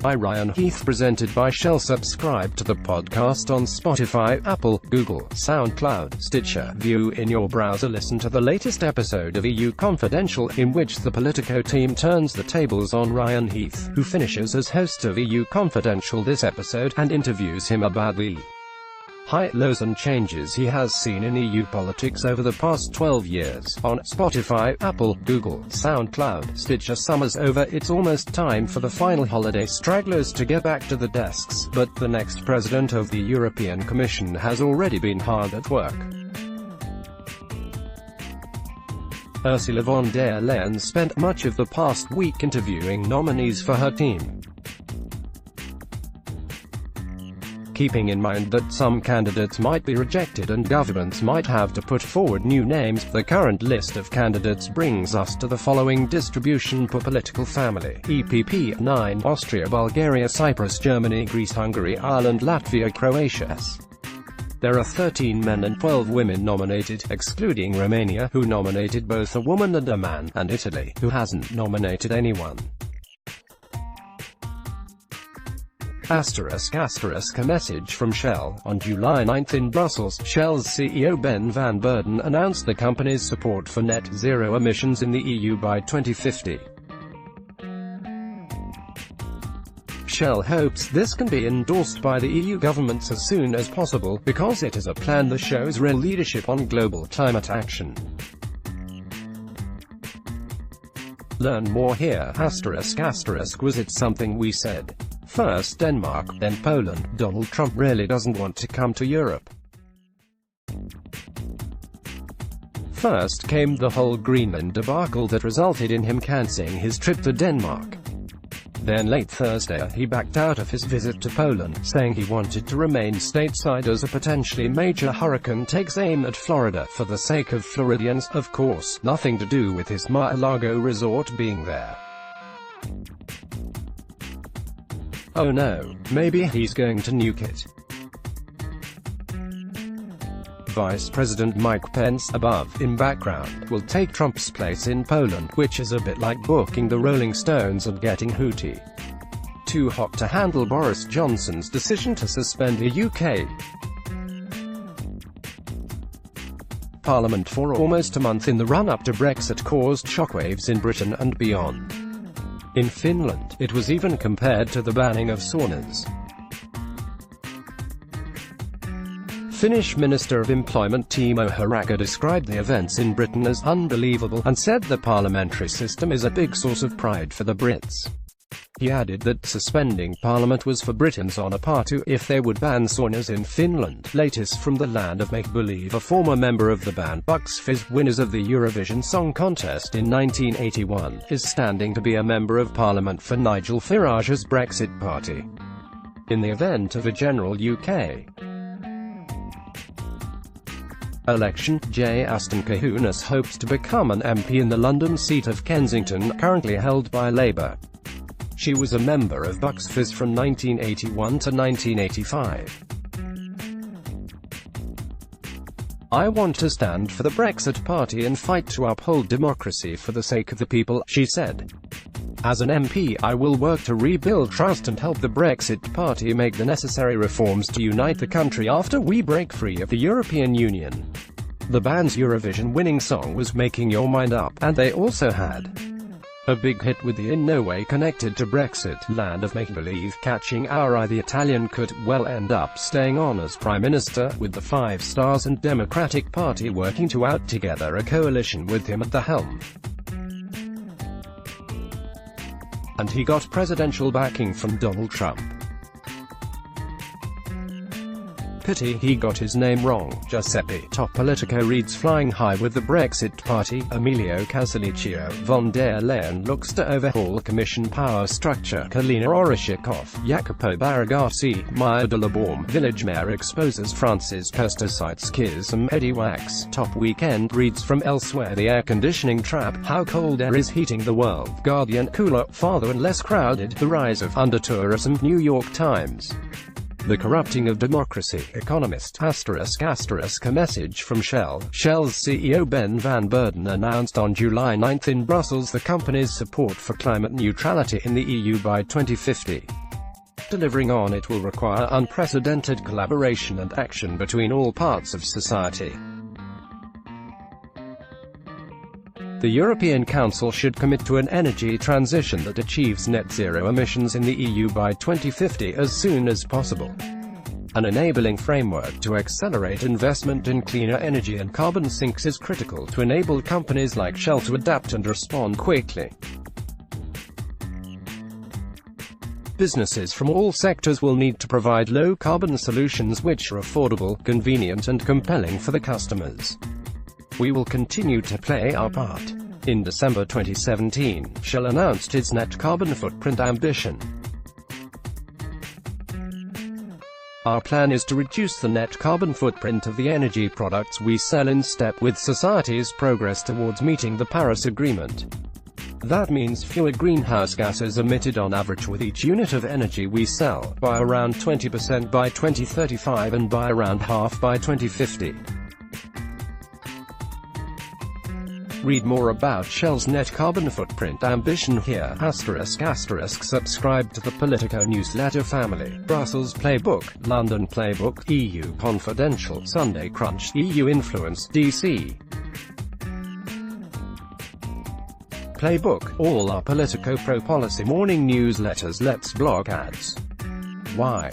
by Ryan Heath, presented by Shell. Subscribe to the podcast on Spotify, Apple, Google, SoundCloud, Stitcher. View in your browser. Listen to the latest episode of EU Confidential, in which the Politico team turns the tables on Ryan Heath, who finishes as host of EU Confidential this episode, and interviews him about the high, lows and changes he has seen in EU politics over the past 12 years. On Spotify, Apple, Google, SoundCloud, Stitcher. Summer's over, it's almost time for the final holiday stragglers to get back to the desks, but the next president of the European Commission has already been hard at work. Ursula von der Leyen spent much of the past week interviewing nominees for her team. Keeping in mind that some candidates might be rejected and governments might have to put forward new names, the current list of candidates brings us to the following distribution per political family: EPP 9, Austria, Bulgaria, Cyprus, Germany, Greece, Hungary, Ireland, Latvia, Croatia. There are 13 men and 12 women nominated, excluding Romania, who nominated both a woman and a man, and Italy, who hasn't nominated anyone. A message from Shell. On July 9 in Brussels, Shell's CEO Ben van Beurden announced the company's support for net zero emissions in the EU by 2050. Shell hopes this can be endorsed by the EU governments as soon as possible, because it is a plan that shows real leadership on global climate action. Learn more here. Was it something we said? First Denmark, then Poland. Donald Trump really doesn't want to come to Europe. First came the whole Greenland debacle that resulted in him cancelling his trip to Denmark. Then late Thursday, he backed out of his visit to Poland, saying he wanted to remain stateside as a potentially major hurricane takes aim at Florida, for the sake of Floridians, of course, nothing to do with his Mar-a-Lago resort being there. Oh no, maybe he's going to nuke it. Vice President Mike Pence, above, in background, will take Trump's place in Poland, which is a bit like booking the Rolling Stones and getting Hootie. Too hot to handle Boris Johnson's decision to suspend the UK Parliament for almost a month in the run-up to Brexit caused shockwaves in Britain and beyond. In Finland, it was even compared to the banning of saunas. Finnish Minister of Employment Timo Harakka described the events in Britain as unbelievable, and said the parliamentary system is a big source of pride for the Brits. He added that suspending Parliament was for Britons on a par to if they would ban saunas in Finland. Latest from the land of make-believe, a former member of the band Bucks Fizz, winners of the Eurovision Song Contest in 1981, is standing to be a Member of Parliament for Nigel Farage's Brexit party. In the event of a general UK election, J. Aston Kahunas hopes to become an MP in the London seat of Kensington, currently held by Labour. She was a member of Bucks Fizz from 1981 to 1985. I want to stand for the Brexit Party and fight to uphold democracy for the sake of the people, she said. As an MP, I will work to rebuild trust and help the Brexit Party make the necessary reforms to unite the country after we break free of the European Union. The band's Eurovision-winning song was Making Your Mind Up, and they also had a big hit with the In No Way Connected to Brexit, Land of Make-Believe, catching our eye. The Italian could well end up staying on as Prime Minister, with the Five Stars and Democratic Party working to out together a coalition with him at the helm. And he got presidential backing from Donald Trump. Pity he got his name wrong. Giuseppe. Top Politico reads flying high with the Brexit Party. Emilio Casaleggio. Von der Leyen looks to overhaul Commission power structure. Kalina Orishikov. Jacopo Barragasi. Maya de la Borme. Village Mayor exposes France's pesticide schism. Eddie Wax. Top Weekend reads from elsewhere. The air conditioning trap. How cold air is heating the world. Guardian. Cooler, farther and less crowded. The rise of under-tourism. New York Times. The corrupting of democracy. Economist. ****. A message from Shell. Shell's CEO Ben van Beurden announced on July 9 in Brussels the company's support for climate neutrality in the EU by 2050. delivering on it will require unprecedented collaboration and action between all parts of society. The European Council should commit to an energy transition that achieves net zero emissions in the EU by 2050 as soon as possible. An enabling framework to accelerate investment in cleaner energy and carbon sinks is critical to enable companies like Shell to adapt and respond quickly. Businesses from all sectors will need to provide low-carbon solutions which are affordable, convenient and compelling for the customers. We will continue to play our part. In December 2017, Shell announced its net carbon footprint ambition. Our plan is to reduce the net carbon footprint of the energy products we sell in step with society's progress towards meeting the Paris Agreement. That means fewer greenhouse gases emitted on average with each unit of energy we sell, by around 20% by 2035 and by around half by 2050. Read more about Shell's net carbon footprint ambition here. ***. Subscribe to the Politico newsletter family. Brussels Playbook, London Playbook, EU Confidential, Sunday Crunch, EU Influence, DC. Playbook, all our Politico pro-policy morning newsletters. Let's block ads. Why?